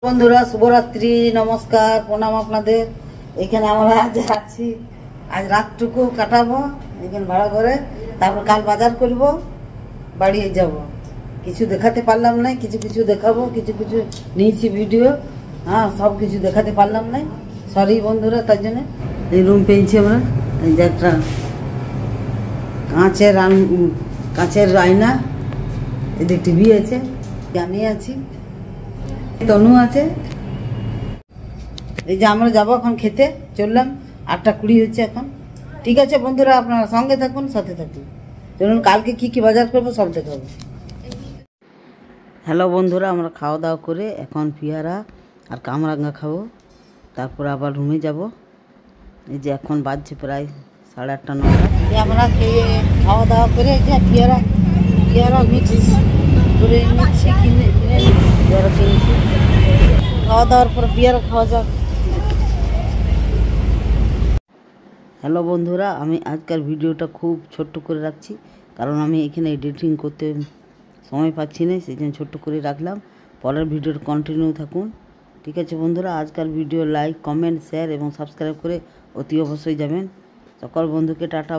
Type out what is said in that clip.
বন্ধুরা শুভরাত্রি, নমস্কার, প্রণাম আপনাদের। এখানে আমরা আজ আছি, আজ রাতটুকু কাটাবো এখানে ভাড়া করে, তারপর কাল বাজার করব, বাড়ি যাব। কিছু দেখাতে পারলাম না, কিছু কিছু দেখাবো, কিছু কিছু নিয়েছি ভিডিও। হ্যাঁ, সব কিছু দেখাতে পারলাম না, সরি বন্ধুরা। তার জন্য এই রুম পেয়েছি আমরা, এই যে একটা কাঁচের আয়না, এদের টিভি আছে, আমি আছি, তনু আছে। এই যে আমরা যাবো এখন খেতে, চললাম। 8:20 হচ্ছে এখন। ঠিক আছে বন্ধুরা, আপনারা সঙ্গে থাকুন, সাথে থাকুন। চলুন, কালকে কি কি বাজার করবো সব দেখাবো। হ্যালো বন্ধুরা, আমরা খাওয়া দাওয়া করে এখন পেয়ারা আর কামরাঙ্গা খাবো, তারপর আবার রুমে যাব। এই যে এখন বাজছে প্রায় 8:30 9টা। আমরা খেয়ে খাওয়া দাওয়া করে এই যে পেয়ারা মিক্স করে নিচ্ছি, কিনে পেয়ারা কিনেছি। খাওয়া দাওয়ার পর পেয়ারা খাওয়া যাক। হ্যালো বন্ধুরা, আমি আজকের ভিডিওটা খুব ছোট্ট করে রাখছি, কারণ আমি এখানে এডিটিং করতে সময় পাচ্ছি না, সেই জন্য ছোট্ট করে রাখলাম। পরের ভিডিওর কন্টিনিউ থাকুন। ঠিক আছে বন্ধুরা, আজকের ভিডিও লাইক, কমেন্ট, শেয়ার এবং সাবস্ক্রাইব করে অতি অবশ্যই যাবেন। সকল বন্ধুকে টাটা।